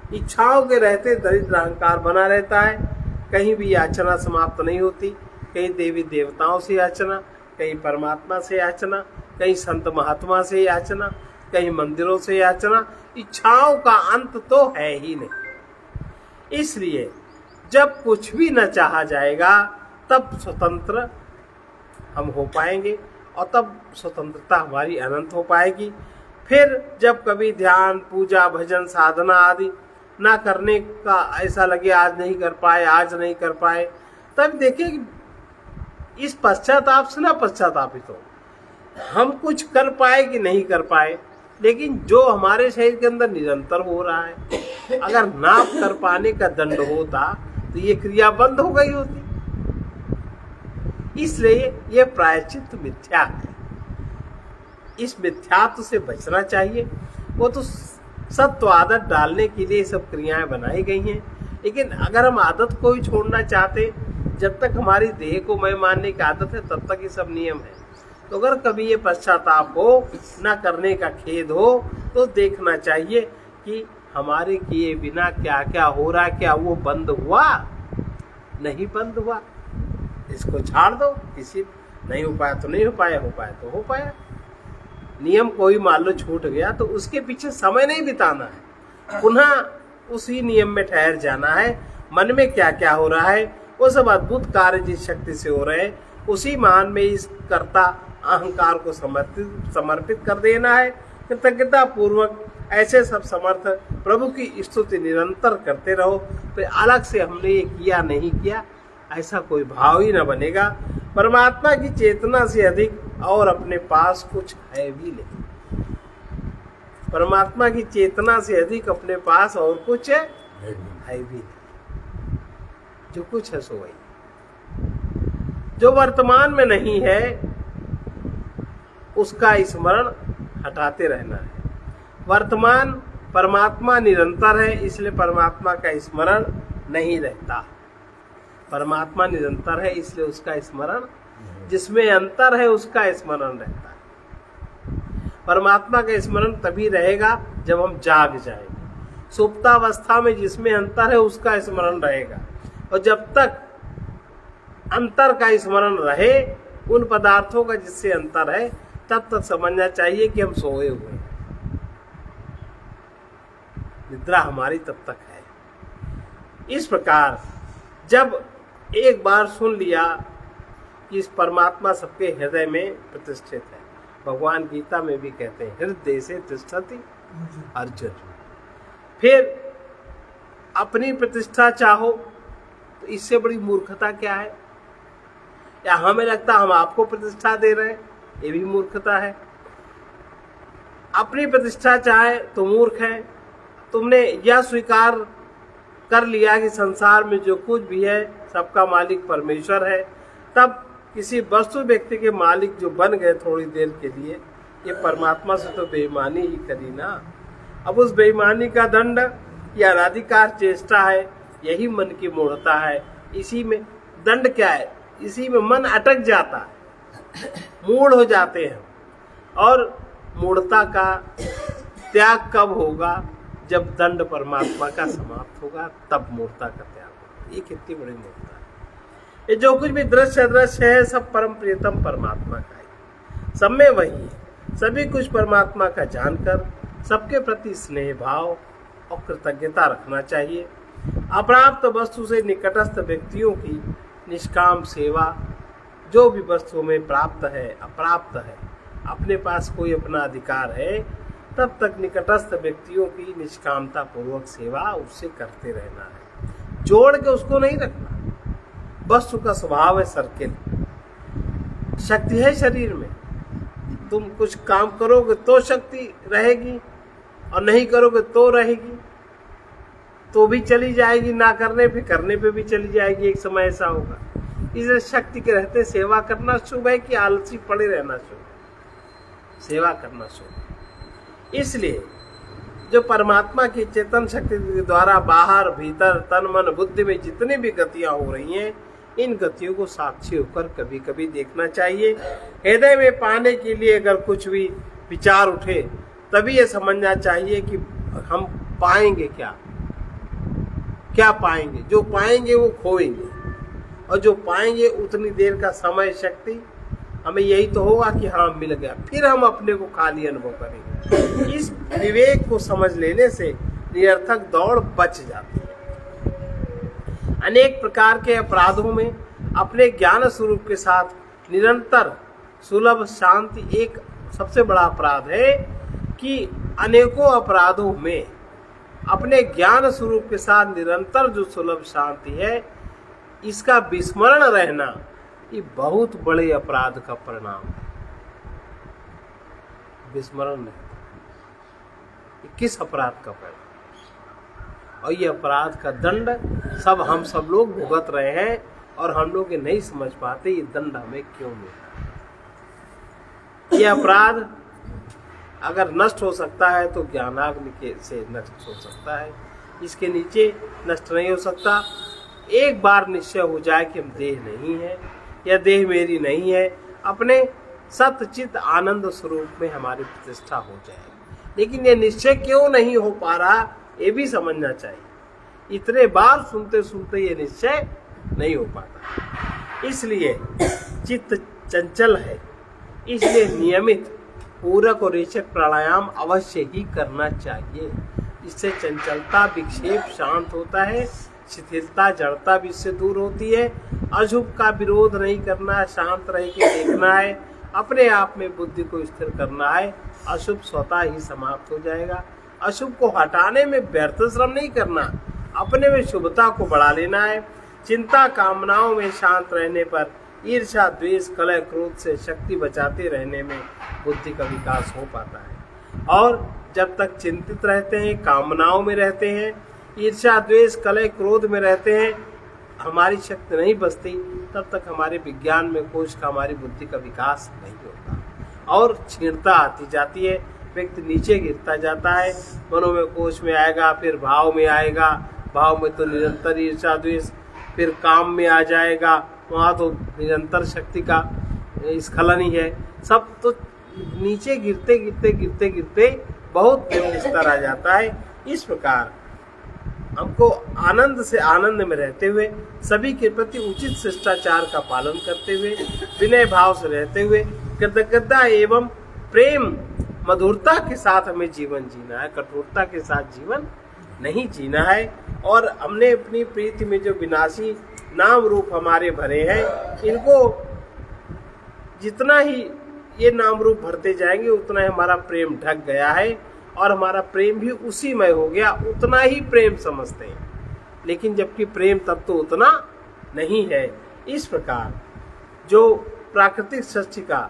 है। इच्छाओं के रहते दरिद्र अहंकार बना रहता है, कहीं भी याचना समाप्त नहीं होती। कहीं देवी देवताओं से याचना, कहीं परमात्मा से याचना, कहीं संत महात्मा से याचना, कहीं मंदिरों से याचना। इच्छाओं का अंत तो है ही नहीं। इसलिए जब कुछ भी न चाहा जाएगा तब स्वतंत्र हम हो पाएंगे, और तब स्वतंत्रता हमारी अनंत हो पाएगी। फिर जब कभी ध्यान पूजा भजन साधना आदि ना करने का ऐसा लगे, आज नहीं कर पाए, तब देखिए कि इस पश्चाताप से ना पश्चातापित हो। हम कुछ कर पाए कि नहीं कर पाए, लेकिन जो हमारे शरीर के अंदर निरंतर हो रहा है, अगर ना कर पाने का दंड होता तो ये क्रिया बंद हो गई होती। इसलिए ये प्रायश्चित मिथ्या है, इस मिथ्यात्व से बचना चाहिए। वो तो सत्व आदत डालने के लिए सब क्रियाएं बनाई गई हैं, लेकिन अगर हम आदत को ही छोड़ना चाहते, जब तक हमारी देह को मैं मानने की आदत है तब तक ये सब नियम है। तो अगर कभी ये पश्चाताप हो, ना करने का खेद हो, तो देखना चाहिए कि हमारे किए बिना क्या क्या हो रहा, क्या वो बंद हुआ? नहीं बंद हुआ, इसको झाड़ दो। किसी नहीं हो पाया तो नहीं हो पाया, हो पाया तो हो पाया। नियम कोई मान लो छूट गया तो उसके पीछे समय नहीं बिताना है, पुनः उसी नियम में ठहर जाना है। मन में क्या क्या हो रहा है वो सब अद्भुत कार्य जिस शक्ति से हो रहे हैं, उसी मान में इस कर्ता अहंकार को समर्पित कर देना है। कृतज्ञता पूर्वक ऐसे सब समर्थ प्रभु की स्तुति निरंतर करते रहो। फिर अलग से हमने ये किया नहीं किया ऐसा कोई भाव ही न बनेगा। परमात्मा की चेतना से अधिक और अपने पास कुछ है भी नहीं। परमात्मा की चेतना से अधिक अपने पास और कुछ है भी नहीं। जो कुछ है सो वही, जो वर्तमान में नहीं है उसका स्मरण हटाते रहना है। वर्तमान परमात्मा निरंतर है, इसलिए परमात्मा का स्मरण नहीं रहता। परमात्मा निरंतर है, इसलिए उसका स्मरण, जिसमें अंतर है उसका स्मरण रहता है। परमात्मा का स्मरण तभी रहेगा जब हम जाग जाएंगे। सुप्तावस्था में जिसमें अंतर है उसका स्मरण रहेगा, और जब तक अंतर का स्मरण रहे, उन पदार्थों का जिससे अंतर है, तब तक समझना चाहिए कि हम सोए हुए हैं, निद्रा हमारी तब तक है। इस प्रकार जब एक बार सुन लिया कि इस परमात्मा सबके हृदय में प्रतिष्ठित है, भगवान गीता में भी कहते हैं हृदय से तिष्ठति अर्जुन, फिर अपनी प्रतिष्ठा चाहो तो इससे बड़ी मूर्खता क्या है? या हमें लगता हम आपको प्रतिष्ठा दे रहे हैं, ये भी मूर्खता है। अपनी प्रतिष्ठा चाहे तो मूर्ख है। तुमने यह स्वीकार कर लिया कि संसार में जो कुछ भी है सबका मालिक परमेश्वर है, तब किसी वस्तु व्यक्ति के मालिक जो बन गए थोड़ी देर के लिए, ये परमात्मा से तो बेईमानी ही करी ना। अब उस बेईमानी का दंड या अनाधिकार चेष्टा है, यही मन की मूढ़ता है। इसी में दंड क्या है? इसी में मन अटक जाता है, मूढ़ हो जाते हैं। और मूढ़ता का त्याग कब होगा? जब दंड परमात्मा का समाप्त होगा, तब मूढ़ता का त्याग होगा। ये कितनी बड़ी मूढ़ता है। ये जो कुछ भी दृश्य अदृश्य है सब परम प्रियतम परमात्मा का है, सब में वही है। सभी कुछ परमात्मा का जानकर सबके प्रति स्नेह भाव और कृतज्ञता रखना चाहिए। अप्राप्त वस्तु से निकटस्थ व्यक्तियों की निष्काम सेवा, जो भी वस्तु में प्राप्त है अप्राप्त है, अपने पास कोई अपना अधिकार है, तब तक निकटस्थ व्यक्तियों की निष्कामता पूर्वक सेवा उससे करते रहना है, जोड़ के उसको नहीं रखना। वस्तु का स्वभाव है सर्किल, शक्ति है शरीर में, तुम कुछ काम करोगे तो शक्ति रहेगी और नहीं करोगे तो रहेगी, तो भी चली जाएगी, ना करने पे करने पे भी चली जाएगी, एक समय ऐसा होगा। इसलिए शक्ति के रहते सेवा करना शुभ है कि आलसी पड़े रहना शुभ है? सेवा करना शुभ है। इसलिए जो परमात्मा की चेतन शक्ति के द्वारा बाहर भीतर तन मन बुद्धि में जितनी भी गतियां हो रही हैं, इन गतियों को साक्षी होकर कभी कभी देखना चाहिए। हृदय में पाने के लिए अगर कुछ भी विचार उठे, तभी ये समझना चाहिए कि हम पाएंगे क्या, क्या पाएंगे। जो पाएंगे वो खोएंगे, और जो पाएंगे उतनी देर का समय शक्ति हमें यही तो होगा कि हाँ मिल गया, फिर हम अपने को खाली अनुभव करेंगे। इस विवेक को समझ लेने से निरर्थक दौड़ बच जाती है। अनेक प्रकार के अपराधों में अपने ज्ञान स्वरूप के साथ निरंतर सुलभ शांति एक सबसे बड़ा अपराध है, कि अनेकों अपराधों में अपने ज्ञान स्वरूप के साथ निरंतर जो सुलभ शांति है, इसका विस्मरण रहना, ये बहुत बड़े अपराध का परिणाम है। विस्मरण नहीं, किस अपराध का परिणाम, और ये अपराध का दंड सब हम सब लोग भुगत रहे हैं, और हम लोग ये नहीं समझ पाते ये दंड हमें क्यों मिला। ये अपराध अगर नष्ट हो सकता है तो ज्ञानाग्नि के से नष्ट हो सकता है, इसके नीचे नष्ट नहीं हो सकता। एक बार निश्चय हो जाए कि हम देह नहीं है, या देह मेरी नहीं है, अपने सतचित आनंद स्वरूप में हमारी प्रतिष्ठा हो जाए। लेकिन ये निश्चय क्यों नहीं हो पा रहा, ये भी समझना चाहिए। इतने बार सुनते सुनते ये निश्चय नहीं हो पाता, इसलिए चित्त चंचल है। इसलिए नियमित पूरक और रेचक प्राणायाम अवश्य ही करना चाहिए। इससे चंचलता विक्षेप शांत होता है, शिथिलता जड़ता भी इससे दूर होती है। अशुभ का विरोध नहीं करना, शांत रह के देखना है, अपने आप में बुद्धि को स्थिर करना है। अशुभ स्वतः ही समाप्त हो जाएगा। अशुभ को हटाने में व्यर्थ श्रम नहीं करना, अपने में शुभता को बढ़ा लेना है। चिंता कामनाओं में शांत रहने पर ईर्ष्या द्वेष कलह क्रोध से शक्ति बचाते रहने में बुद्धि का विकास हो पाता है। और जब तक चिंतित रहते हैं, कामनाओं में रहते हैं, ईर्ष्या द्वेष कलह क्रोध में रहते हैं, हमारी शक्ति नहीं बचती, तब तक हमारे विज्ञान में कोश का हमारी बुद्धि का विकास नहीं होता, और क्षीणता आती जाती है। व्यक्ति नीचे गिरता जाता है, मनों में कोश में आएगा, फिर भाव में आएगा, भाव में तो निरंतर ईर्ष्या द्वेष फिर काम में आ जाएगा, वहाँ तो निरंतर शक्ति का स्खलन ही है। सब तो नीचे गिरते गिरते गिरते गिरते बहुत निम्न स्तर आ जाता है। इस प्रकार हमको आनंद से आनंद में रहते हुए, सभी के प्रति उचित शिष्टाचार का पालन करते हुए, विनय भाव से रहते हुए, कृतज्ञता एवं प्रेम मधुरता के साथ हमें जीवन जीना है। कठोरता के साथ जीवन नहीं जीना है। और हमने अपनी प्रीति में जो विनाशी नाम रूप हमारे भरे हैं, इनको जितना ही ये नाम रूप भरते जाएंगे उतना ही हमारा प्रेम ढक गया है, और हमारा प्रेम भी उसी में हो गया, उतना ही प्रेम समझते हैं, लेकिन जबकि प्रेम तब तो उतना नहीं है। इस प्रकार जो प्राकृतिक सृष्टि का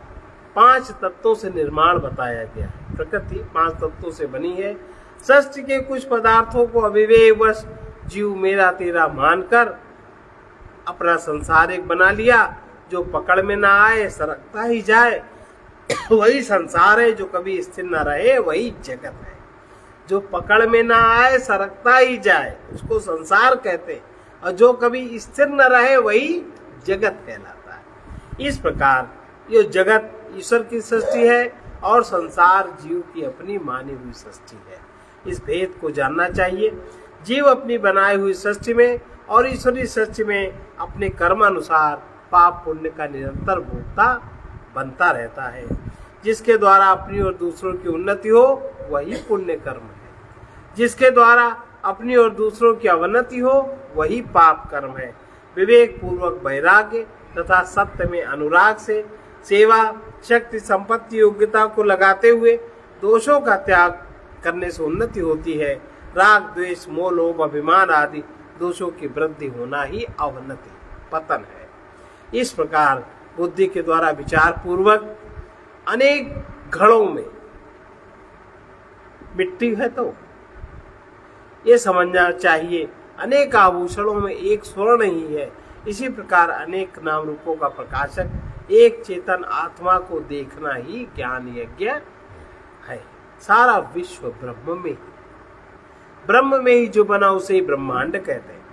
5 तत्वों से निर्माण बताया गया है, प्रकृति 5 तत्वों से बनी है। सृष्टि के कुछ पदार्थों को अविवेकवश जीव मेरा तेरा मानकर अपना संसार एक बना लिया, जो पकड़ में ना आए, सरकता ही जाए, वही संसार है। जो कभी स्थिर न रहे वही जगत है। जो पकड़ में ना आए, सरकता ही जाए, उसको संसार कहते, और जो कभी स्थिर न रहे वही जगत कहलाता है। इस प्रकार ये जगत ईश्वर की सृष्टि है और संसार जीव की अपनी मानी हुई सृष्टि है। इस भेद को जानना चाहिए। जीव अपनी बनाई हुई सृष्टि में और ईश्वरीय सृष्टि में अपने कर्म अनुसार पाप पुण्य का निरंतर भोगता बनता रहता है। जिसके द्वारा अपनी और दूसरों की उन्नति हो वही पुण्य कर्म है। जिसके द्वारा अपनी और दूसरों की अवनति हो वही पाप कर्म है। विवेक पूर्वक वैराग्य तथा सत्य में अनुराग से सेवा, शक्ति, संपत्ति, योग्यता को लगाते हुए दोषों का त्याग करने से उन्नति होती है। राग, द्वेष, मोह, लोभ, अभिमान आदि दोषों की वृद्धि होना ही अवनति, पतन है। इस प्रकार बुद्धि के द्वारा विचार पूर्वक अनेक घड़ों में मिट्टी है तो ये समझना चाहिए, अनेक आभूषणों में एक स्वर्ण ही है। इसी प्रकार अनेक नाम रूपों का प्रकाशक एक चेतन आत्मा को देखना ही ज्ञान यज्ञ है। सारा विश्व ब्रह्म में ही जो बना उसे ही ब्रह्मांड कहते हैं।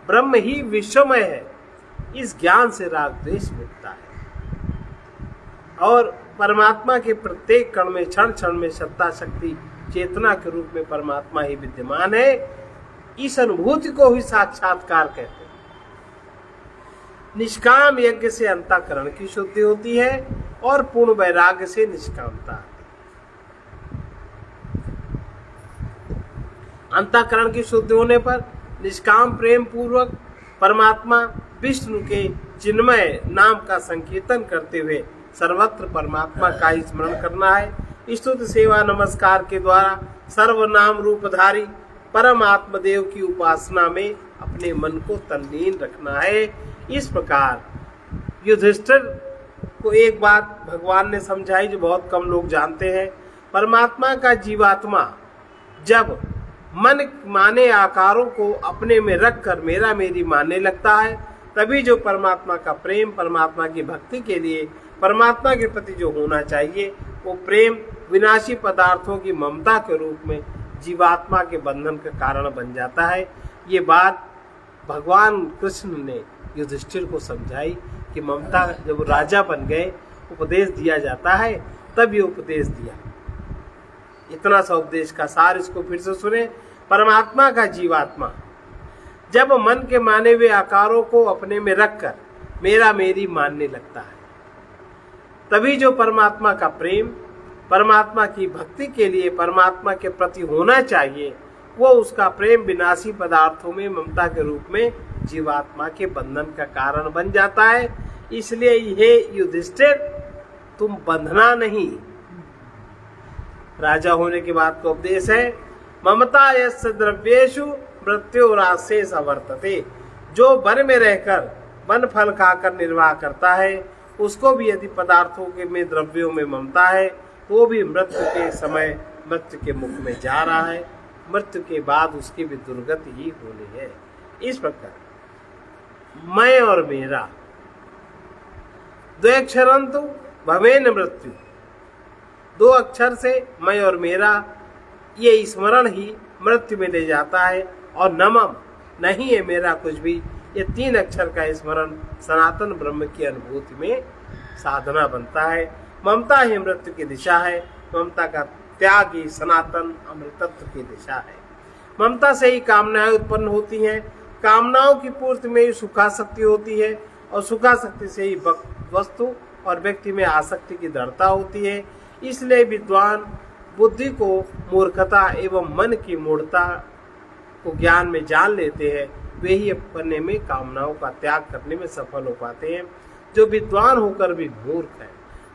ब्रह्म ही विश्वमय है। इस ज्ञान से राग द्वेष मिटता है और परमात्मा के प्रत्येक कण में क्षण क्षण में सत्ता शक्ति चेतना के रूप में परमात्मा ही विद्यमान है। इस अनुभूति को ही साक्षात्कार कहते हैं। निष्काम यज्ञ से अंतःकरण की शुद्धि होती है और पूर्ण वैराग्य से निष्कामता आती है। अंतःकरण की शुद्धि होने पर निष्काम प्रेम पूर्वक परमात्मा विष्णु के चिन्मय नाम का संकीर्तन करते हुए सर्वत्र परमात्मा का ही स्मरण करना है। स्तुति, सेवा, नमस्कार के द्वारा सर्वनाम रूपधारी परम आत्मदेव की उपासना में अपने मन को तल्लीन रखना है। इस प्रकार युधिष्ठिर को एक बात भगवान ने समझाई जो बहुत कम लोग जानते हैं। परमात्मा का जीवात्मा जब मन माने आकारों को अपने में रखकर मेरा मेरी मानने लगता है, तभी जो परमात्मा का प्रेम, परमात्मा की भक्ति के लिए परमात्मा के प्रति जो होना चाहिए वो प्रेम विनाशी पदार्थों की ममता के रूप में जीवात्मा के बंधन का कारण बन जाता है। ये बात भगवान कृष्ण ने युधिष्ठिर को समझाई कि ममता जब राजा बन गए, उपदेश दिया जाता है, तब ये उपदेश दिया। इतना सा उपदेश का सार इसको फिर से सुने। परमात्मा का जीवात्मा जब मन के माने हुए आकारों को अपने में रखकर मेरा मेरी मानने लगता है, तभी जो परमात्मा का प्रेम, परमात्मा की भक्ति के लिए परमात्मा के प्रति होना चाहिए, वो उसका प्रेम विनाशी पदार्थों में ममता के रूप में जीवात्मा के बंधन का कारण बन जाता है। इसलिए ये युधिष्ठिर तुम बंधना नहीं, राजा होने के बाद का उपदेश है। ममता यस्य द्रव्येषु मृत्युराशेष अवर्तते। जो वन में रहकर वन फल खाकर निर्वाह करता है, उसको भी यदि पदार्थों के में द्रव्यों में ममता है तो भी मृत्यु के समय मृत्यु के मुख में जा रहा है। मृत्यु के बाद उसकी भी दुर्गति ही होनी है। इस प्रकार मैं और मेरा द्वैक्षरंतु भवेन मृत्यु, 2 अक्षर से मैं और मेरा ये स्मरण ही मृत्यु में ले जाता है। और नमम नहीं है मेरा कुछ भी, ये 3 अक्षर का स्मरण सनातन ब्रह्म की अनुभूति में साधना बनता है। ममता ही मृत्यु की दिशा है, ममता का त्याग ही सनातन अमृतत्व की दिशा है। ममता से ही कामनाएं उत्पन्न होती हैं, कामनाओं की पूर्ति में ही सुखासक्ति होती है और सुखासक्ति से ही वस्तु और व्यक्ति में आसक्ति की दृढ़ता होती है। इसलिए विद्वान बुद्धि को मूर्खता एवं मन की मूढ़ता को ज्ञान में जान लेते हैं, वे ही अपने में कामनाओं का त्याग करने में सफल हो पाते हैं। जो विद्वान होकर भी मूर्ख है,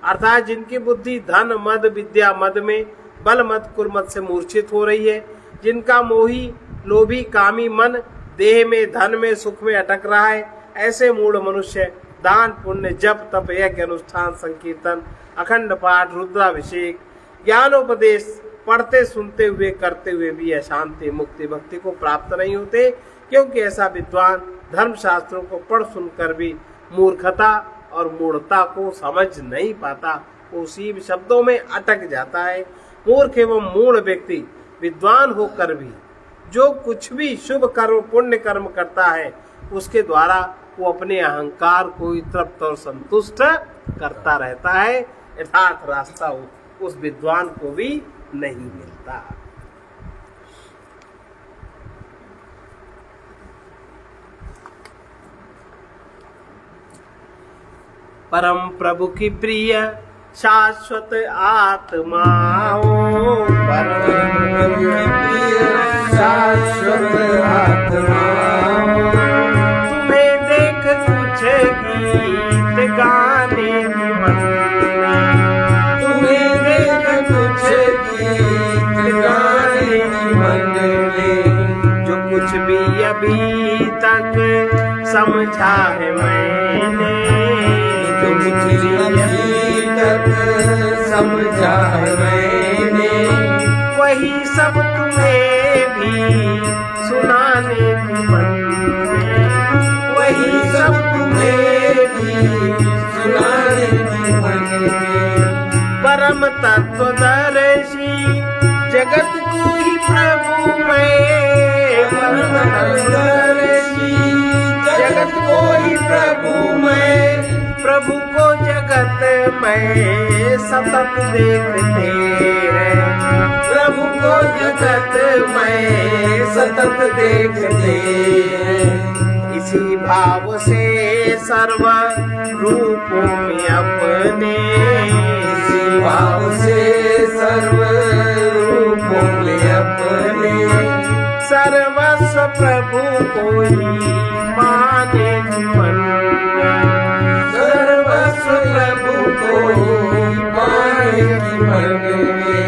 अर्थात जिनकी बुद्धि धन मद विद्या मद में बल मद कुल मद से मूर्छित हो रही है, जिनका मोही लोभी कामी मन देह में धन में सुख में अटक रहा है, ऐसे मूढ़ मनुष्य दान पुण्य जप तप यज्ञ अनुष्ठान संकीर्तन अखंड पाठ रुद्राभिषेक ज्ञानोपदेश पढ़ते सुनते हुए करते हुए भी अशांति मुक्ति भक्ति को प्राप्त नहीं होते, क्योंकि ऐसा विद्वान धर्म शास्त्रों को पढ़ सुनकर भी मूर्खता और मूढ़ता को समझ नहीं पाता, उसी शब्दों में अटक जाता है। मूर्ख एवं मूढ़ व्यक्ति विद्वान होकर भी जो कुछ भी शुभ कर्म पुण्य कर्म करता है, उसके द्वारा वो अपने अहंकार को तृप्त और संतुष्ट करता रहता है। यथार्थ रास्ता उस विद्वान को भी नहीं मिलता। परम प्रभु की प्रिय शाश्वत आत्माओं, परम प्रभु की प्रिय शाश्वत आत्माओं, तुम्हें देख कुछ गीत गाने की मन, तुम्हें देख कुछ गीत गाने की मन में, जो कुछ भी अभी तक समझा है मैंने, जो कुछ भी अभी तक समझा है मैंने, वही सब तुम्हें भी सुनाने की मन में, वही सब तुम्हें भी सुनाने की मन में। परम तत्वदर्शी जगत को ही प्रभु मैं, परम तत्वदर्शी जगत को ही प्रभु मैं, प्रभु को जगत में सतत देखते हैं, प्रभु को जगत में सतत देखते हैं। इसी भाव से सर्व रूपों में अपने, इसी भाव से सर्व रूपों में अपने, सर्वस्व प्रभु को ही माने जीवन, सर्वस्व प्रभु को ही माने जीवन में।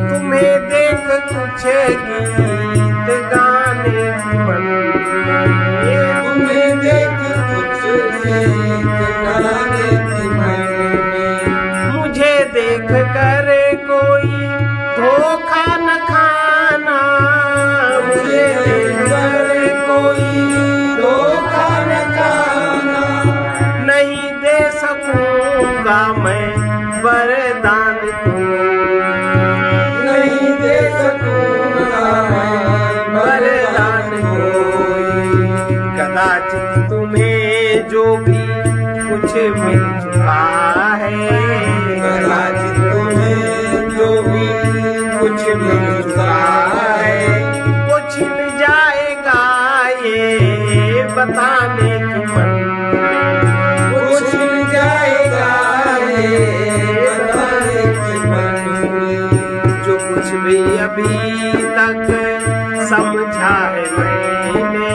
तुम्हें देख कुछ गीत गाने जीवन में, तुम्हें देख कुछ गीत गाने जीवन में। मुझे देख कर कोई धोखा न खाना, मुझे देख कर कोई धोखा न खाना, नहीं दे सकूंगा मैं वरदान कोई, नहीं दे सकूंगा मैं वरदान कोई। कदाचित तुम्हें जो भी कुछ मिल चुका है, कदाचित तुम्हें जो भी कुछ मिल चुका है, वो छिन जाएगा ये बताने की मन, वो छिन जाएगा ये बताने की मन। जो कुछ भी अभी तक समझा है मैंने,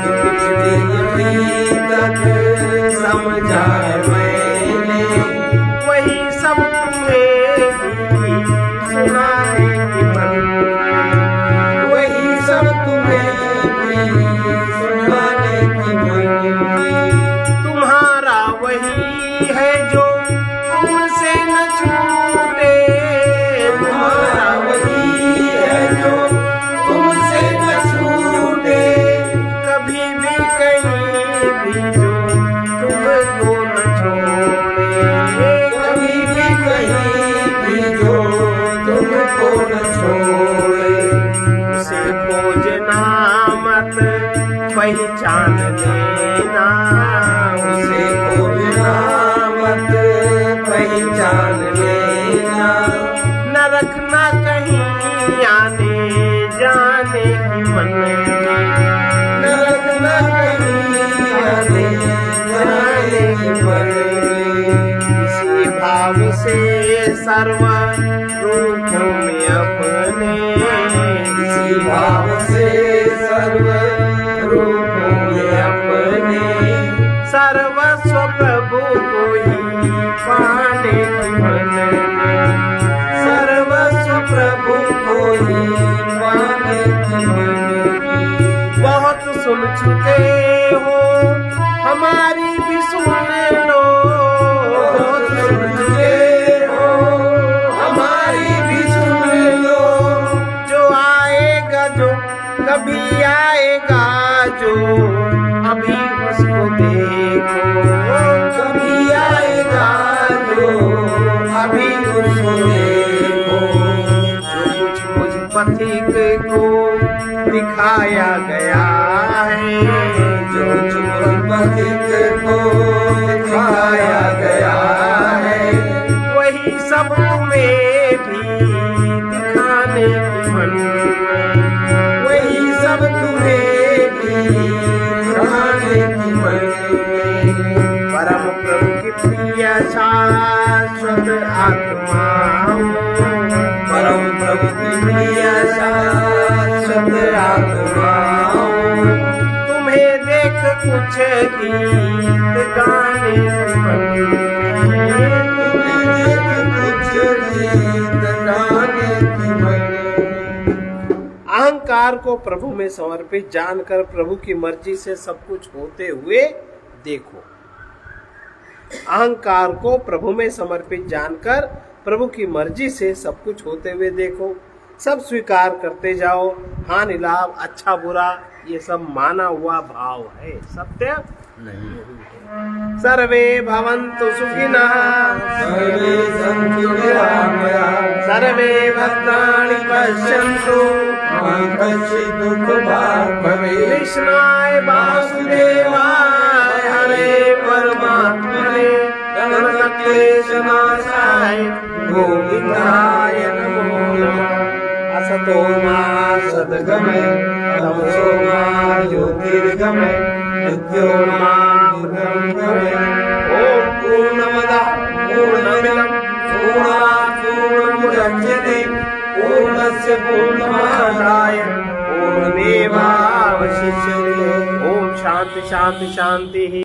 जो कुछ भी अभी तक समझा है मैंने, वही सब तुम्हें भी सुनाने की मन, वही सब तुम्हें भी सुनाने की मन। तुम्हारा वही है जो तुमसे न छूटे, तुम्हारा वही है जो तुमसे न छूटे, जान लेना, उसे भूलना मत पहचान लेना, न रखना कहीं आने जाने की मन में, न रखना कहीं आने जाने की मन में। इसी भाव से सर्व रूपों में अपने, इसी भाव से सर्व रूपों में अपने, सर्वस्व प्रभु को ही पाने की मन में, सर्वस्व प्रभु को ही पाने की मन में। बहुत सुन चुके हो हमारी भी सुन लो, बहुत सुन चुके हो हमारी भी सुन लो, जो आएगा जो कभी आएगा जो अभी उसको देखो, कभी आएगा जो अभी उसको देखो। जो कुछ मुझ पथिक को दिखाया गया है, जो पथिक को दिखाया गया है, वही सब तुम्हें भी दिखाने की मन में, वही सब तुम्हें भी दिखाने की मन में। परम प्रभु की प्रिय शाश्वत आत्माओं, परम प्रभु की प्रिय शाश्वत आत्माओं, तुम्हें देख कुछ गीत गाने की मन में, तुम्हें देख कुछ गीत गाने की मन में। अहंकार को प्रभु में समर्पित जानकर प्रभु की मर्जी से सब कुछ होते हुए देखो। अहंकार को प्रभु में समर्पित जानकर प्रभु की मर्जी से सब कुछ होते हुए देखो। सब स्वीकार करते जाओ, हानि लाभ अच्छा बुरा ये सब माना हुआ भाव है, सत्य नहीं है। सर्वे भवन्तु सुखिनः, सर्वे सन्तु निरामयाः, सर्वे भद्राणि पश्यन्तु मा कश्चित् दुःखभाग् भवेत्। कृष्णाय वासुदेवाय हरे परमात्मने प्रणतक्लेशनाशाय गोविन्दाय नमो नमः। असतो मा सद्गमय तमसो मा ज्योतिर्गमय मृत्योर्मामृतंगमय। ॐ पूर्णमदः पूर्णमिदं पूर्णात् पूर्णमुदच्यते पूर्णस्य पूर्णमादाय पूर्णमेवावशिष्यते। ओम शांति शांति शांति।